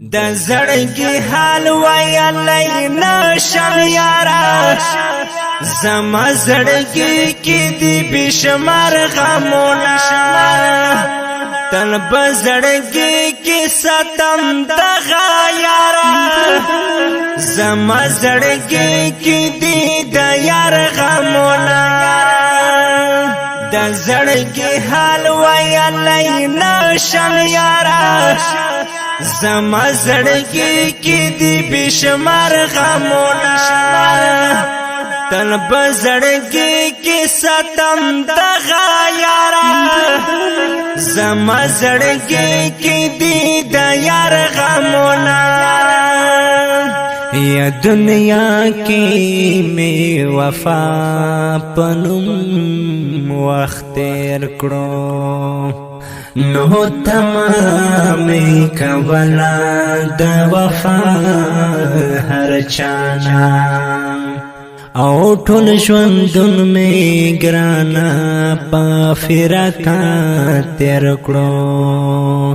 د زړګي حال ویلی نشم یارا زما زړګي کې دی بشمار غمونه تل بزړګي کې ستم دغه یارا زما زړګي کې دی د یار غمونه د زړګي حال ویلی نشم یارا زما زړګي کې دی بشمار غمونه تل بزړګي کې ستم دغه یارا زما زړګي کې دی د یار غمونه یا دنیا کې می وفا پنوم وخت تیر کړو نو تمام کولا د وفا هر چانا او ټول ژوندون می ګرانا په فراق تیر کړو